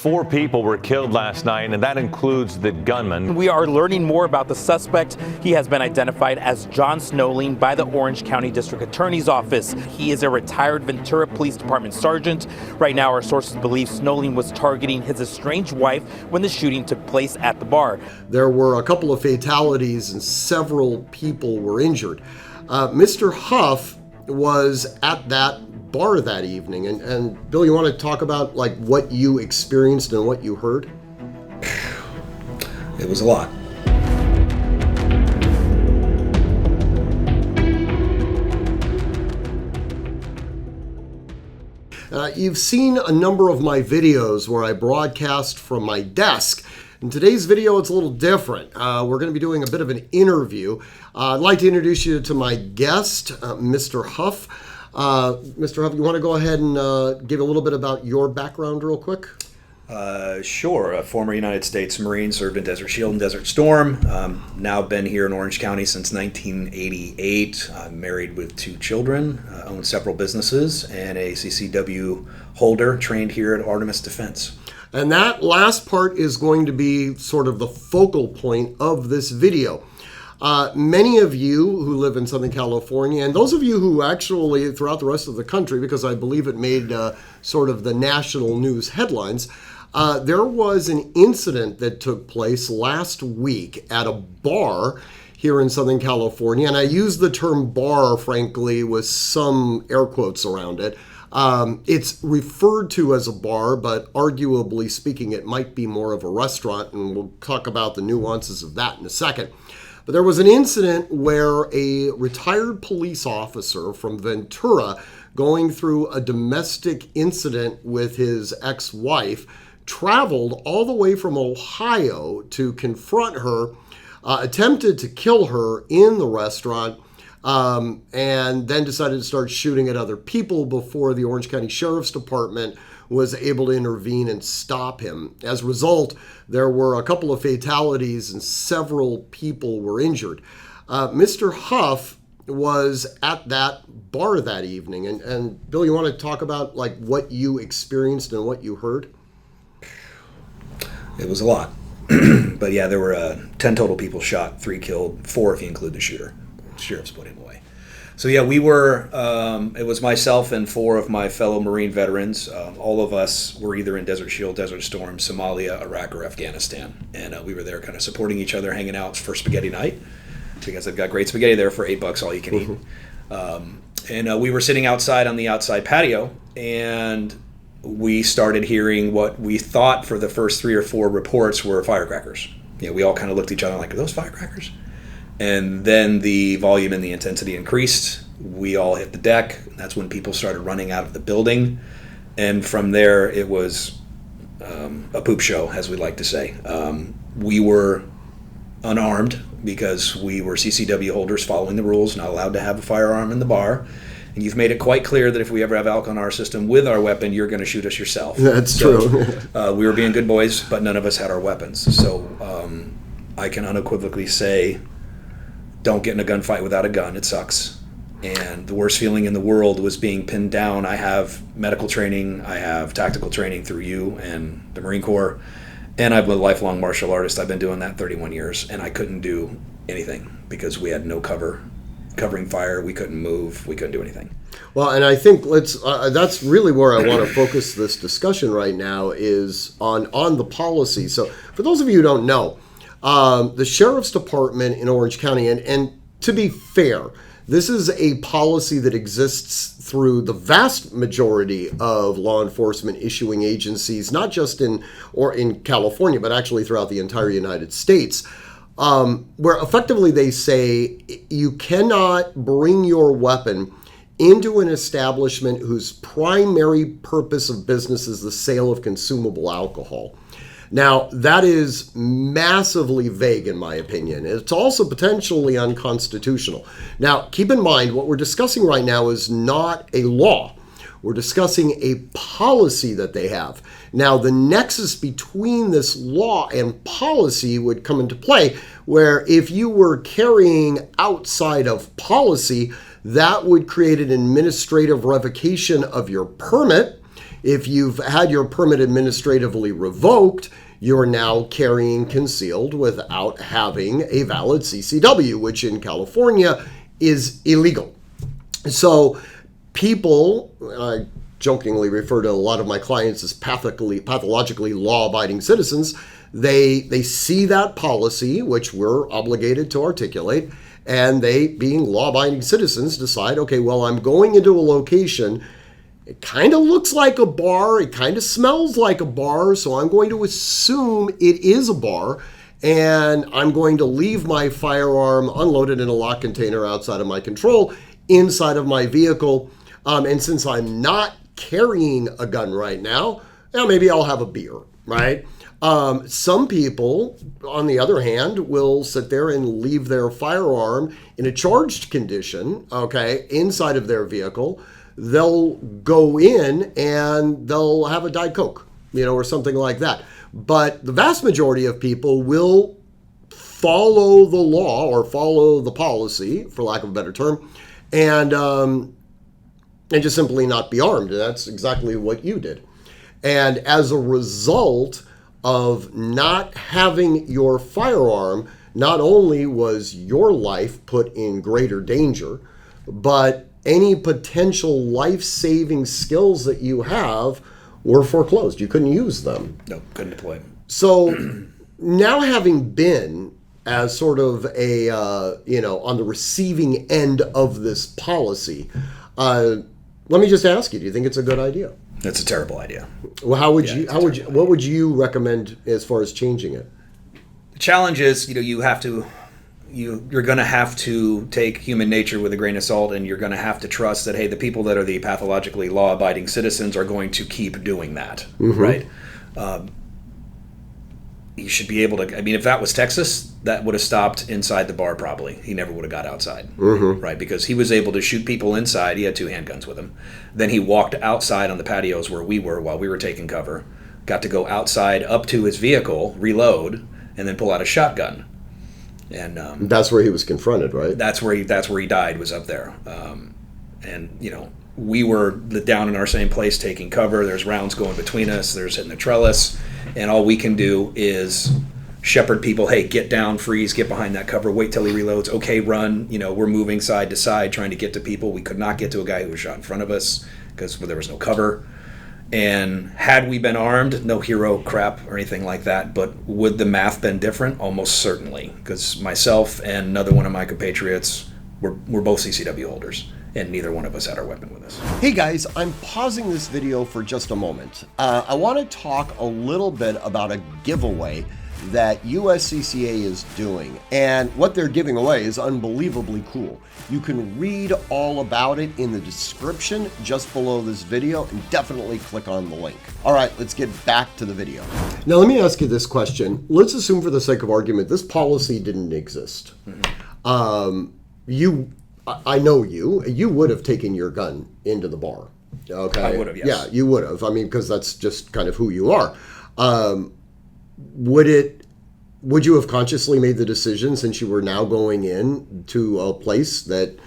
4 people were killed last night, and that includes the gunman. We are learning more about the suspect. He has been identified as John Snowling by the Orange County District Attorney's Office. He is a retired Ventura Police Department sergeant. Right now, our sources believe Snowling was targeting his estranged wife when the shooting took place at the bar. There were a couple of fatalities and several people were injured. Mr. Huff was at that bar that evening. And Bill, you want to talk about like what you experienced and what you heard? It was a lot. You've seen a number of my videos where I broadcast from my desk. In today's video, it's a little different. We're going to be doing a bit of an interview. I'd like to introduce you to my guest, Mr. Huff. Mr. Huff, you want to go ahead and give a little bit about your background real quick? Sure. A former United States Marine, served in Desert Shield and Desert Storm. Now been here in Orange County since 1988. I'm married with 2 children, own several businesses, and a CCW holder trained here at Artemis Defense. And that last part is going to be sort of the focal point of this video. Many of you who live in Southern California, and those of you who actually throughout the rest of the country, because I believe it made sort of the national news headlines, there was an incident that took place last week at a bar here in Southern California. And I use the term bar, frankly, with some air quotes around it. It's referred to as a bar, but arguably speaking, it might be more of a restaurant, and we'll talk about the nuances of that in a second. But there was an incident where a retired police officer from Ventura, going through a domestic incident with his ex-wife, traveled all the way from Ohio to confront her, attempted to kill her in the restaurant, and then decided to start shooting at other people before the Orange County Sheriff's Department was able to intervene and stop him. As a result, there were a couple of fatalities and several people were injured. Mr. Huff was at that bar that evening. And Bill, you want to talk about like what you experienced and what you heard? It was a lot. But yeah, there were 10 total people shot, 3 killed, 4 if you include the shooter. The sheriff's put him away. So yeah, we were, it was myself and 4 of my fellow Marine veterans. All of us were either in Desert Shield, Desert Storm, Somalia, Iraq, or Afghanistan. And we were there kind of supporting each other, hanging out for spaghetti night, because they've got great spaghetti there for $8 all you can eat. And we were sitting outside on the outside patio, and we started hearing what we thought for the first 3 or 4 reports were firecrackers. You know, we all kind of looked at each other like, are those firecrackers? And then the volume and the intensity increased. We all hit the deck. That's when people started running out of the building. And from there, it was a poop show, as we like to say. We were unarmed because we were CCW holders following the rules, not allowed to have a firearm in the bar. And you've made it quite clear that if we ever have alcohol in our system with our weapon, you're going to shoot us yourself. That's true. We were being good boys, but none of us had our weapons. So I can unequivocally say, don't get in a gunfight without a gun. It sucks. And the worst feeling in the world was being pinned down. I have medical training. I have tactical training through you and the Marine Corps. And I'm a lifelong martial artist. I've been doing that 31 years. And I couldn't do anything because we had no covering fire. We couldn't move. We couldn't do anything. Well, and I think that's really where I want to focus this discussion right now is on the policy. So for those of you who don't know, the Sheriff's Department in Orange County, and to be fair, this is a policy that exists through the vast majority of law enforcement issuing agencies, not just in California, but actually throughout the entire United States, where effectively they say you cannot bring your weapon into an establishment whose primary purpose of business is the sale of consumable alcohol. Now, that is massively vague in my opinion. It's also potentially unconstitutional. Now, keep in mind, what we're discussing right now is not a law. We're discussing a policy that they have. Now, the nexus between this law and policy would come into play, where if you were carrying outside of policy, that would create an administrative revocation of your permit. If you've had your permit administratively revoked, you're now carrying concealed without having a valid CCW, which in California is illegal. So people, I jokingly refer to a lot of my clients as pathologically law-abiding citizens. They see that policy, which we're obligated to articulate, and they, being law-abiding citizens, decide, okay, well, I'm going into a location. It kind of looks like a bar. It kind of smells like a bar. So I'm going to assume it is a bar. And I'm going to leave my firearm unloaded in a locked container outside of my control, inside of my vehicle. And since I'm not carrying a gun right now, maybe I'll have a beer, right? Some people, on the other hand, will sit there and leave their firearm in a charged condition, okay, inside of their vehicle. They'll go in and they'll have a Diet Coke, or something like that. But the vast majority of people will follow the law or follow the policy, for lack of a better term, and just simply not be armed. And that's exactly what you did. And as a result of not having your firearm, not only was your life put in greater danger, but any potential life-saving skills that you have were foreclosed. You couldn't use them. No, couldn't deploy. So now, having been as sort of a, on the receiving end of this policy, let me just ask you, do you think it's a good idea? That's a terrible idea. Well, what would you recommend as far as changing it? The challenge is, you're going to have to take human nature with a grain of salt, and you're going to have to trust that, hey, the people that are the pathologically law-abiding citizens are going to keep doing that, right? You should be able to, if that was Texas, that would have stopped inside the bar probably. He never would have got outside, right? Because he was able to shoot people inside. He had 2 handguns with him. Then he walked outside on the patios where we were while we were taking cover, got to go outside up to his vehicle, reload, and then pull out a shotgun. And that's where he was confronted, right? That's where he died, was up there. We were down in our same place taking cover. There's rounds going between us. There's hitting the trellis. And all we can do is shepherd people. Hey, get down, freeze, get behind that cover, wait till he reloads. Okay, run. We're moving side to side trying to get to people. We could not get to a guy who was shot in front of us because there was no cover. And had we been armed, no hero crap or anything like that, but would the math been different? Almost certainly, because myself and another one of my compatriots were both CCW holders, and neither one of us had our weapon with us. Hey guys, I'm pausing this video for just a moment. I want to talk a little bit about a giveaway that USCCA is doing, and what they're giving away is unbelievably cool. You can read all about it in the description just below this video, and definitely click on the link. All right, let's get back to the video. Now let me ask you this question. Let's assume, for the sake of argument, this policy didn't exist. I know you would have taken your gun into the bar. Okay, I would have, yes. Yeah, you would have. Because that's just kind of who you are. Would you have consciously made the decision, since you were now going in to a place that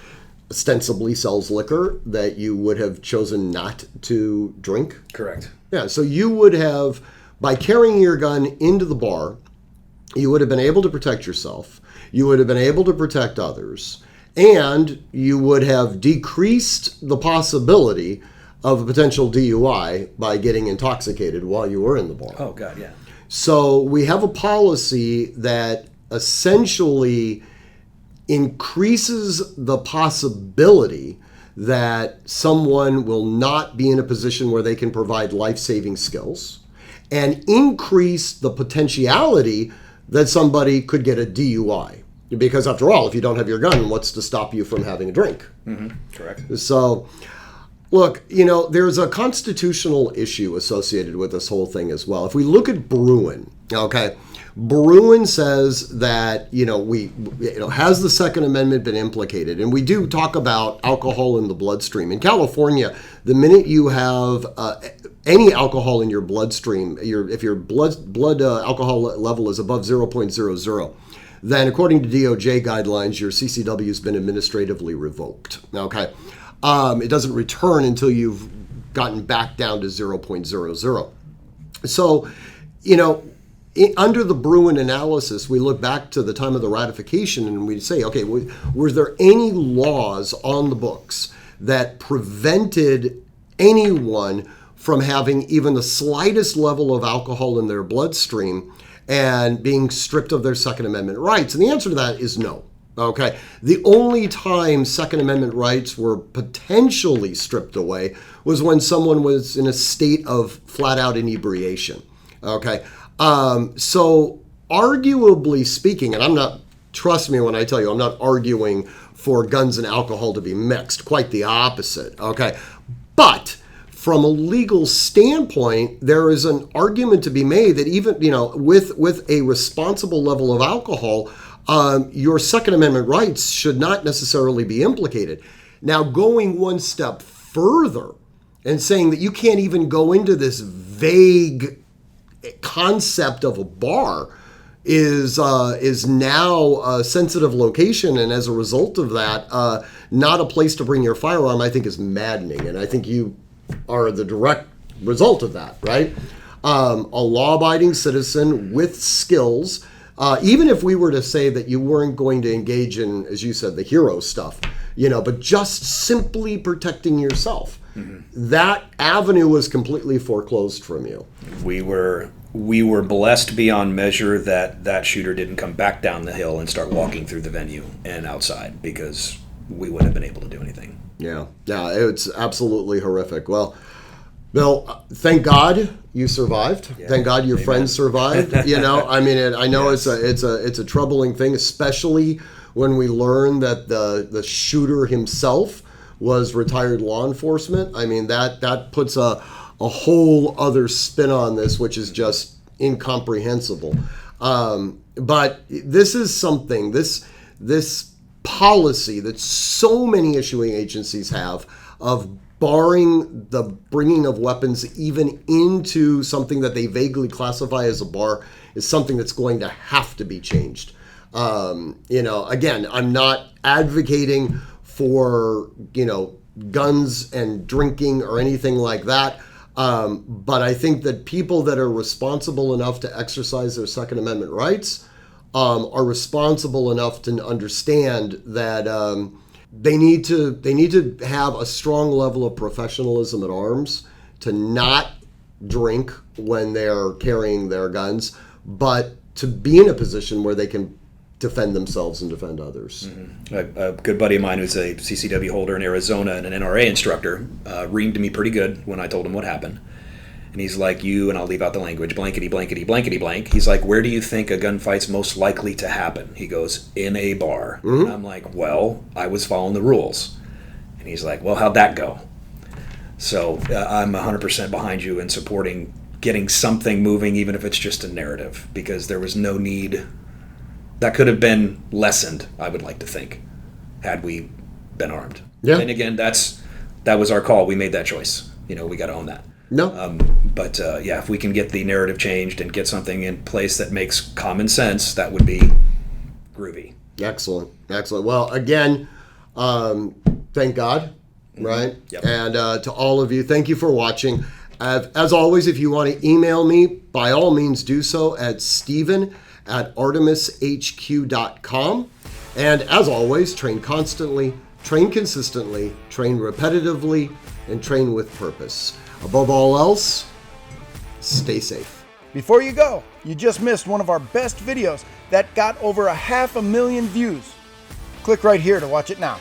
ostensibly sells liquor, that you would have chosen not to drink? Correct. Yeah, so you would have, by carrying your gun into the bar, you would have been able to protect yourself, you would have been able to protect others, and you would have decreased the possibility of a potential DUI by getting intoxicated while you were in the bar. Oh, God, yeah. So we have a policy that essentially increases the possibility that someone will not be in a position where they can provide life-saving skills, and increase the potentiality that somebody could get a DUI. Because after all, if you don't have your gun, what's to stop you from having a drink? Correct. So, look, there's a constitutional issue associated with this whole thing as well. If we look at Bruin, okay, Bruin says that, has the Second Amendment been implicated? And we do talk about alcohol in the bloodstream. In California, the minute you have any alcohol in your bloodstream, if your blood alcohol level is above 0.00, then according to DOJ guidelines, your CCW has been administratively revoked. Okay. It doesn't return until you've gotten back down to 0.00. So, under the Bruin analysis, we look back to the time of the ratification and we say, okay, was there any laws on the books that prevented anyone from having even the slightest level of alcohol in their bloodstream and being stripped of their Second Amendment rights? And the answer to that is no. Okay. The only time Second Amendment rights were potentially stripped away was when someone was in a state of flat out inebriation. Okay. So arguably speaking, and trust me when I tell you, I'm not arguing for guns and alcohol to be mixed, quite the opposite. Okay. But from a legal standpoint, there is an argument to be made that even, with a responsible level of alcohol, your Second Amendment rights should not necessarily be implicated. Now, going one step further and saying that you can't even go into this vague concept of a bar is now a sensitive location, and as a result of that, not a place to bring your firearm, I think is maddening, and I think you are the direct result of that, right? A law-abiding citizen with skills, even if we were to say that you weren't going to engage in, as you said, the hero stuff, but just simply protecting yourself, that avenue was completely foreclosed from you. We were blessed beyond measure that shooter didn't come back down the hill and start walking through the venue and outside, because we wouldn't have been able to do anything. Yeah, it's absolutely horrific. Well, Bill, thank God you survived. Yeah, thank God your friends survived. I know yes. it's a troubling thing, especially when we learn that the shooter himself was retired law enforcement. I mean, that puts a whole other spin on this, which is just incomprehensible. But this is something, this policy that so many issuing agencies have of barring the bringing of weapons even into something that they vaguely classify as a bar is something that's going to have to be changed. Again, I'm not advocating for, guns and drinking or anything like that. But I think that people that are responsible enough to exercise their Second Amendment rights are responsible enough to understand that they need to have a strong level of professionalism at arms, to not drink when they're carrying their guns, but to be in a position where they can defend themselves and defend others. Mm-hmm. A good buddy of mine who's a CCW holder in Arizona and an NRA instructor reamed me pretty good when I told him what happened. And he's like, and I'll leave out the language, blankety, blankety, blankety, blank. He's like, where do you think a gunfight's most likely to happen? He goes, in a bar. Mm-hmm. And I'm like, well, I was following the rules. And he's like, well, how'd that go? So I'm 100% behind you in supporting getting something moving, even if it's just a narrative, because there was no need. That could have been lessened, I would like to think, had we been armed. Yeah. And again, that was our call. We made that choice. We got to own that. No. But if we can get the narrative changed and get something in place that makes common sense, that would be groovy. Excellent. Well, again, thank God, right? Yep. And to all of you, thank you for watching. As always, if you want to email me, by all means do so at steven@artemishq.com. And as always, train constantly, train consistently, train repetitively, and train with purpose. Above all else, stay safe. Before you go, you just missed one of our best videos that got over 500,000 views. Click right here to watch it now.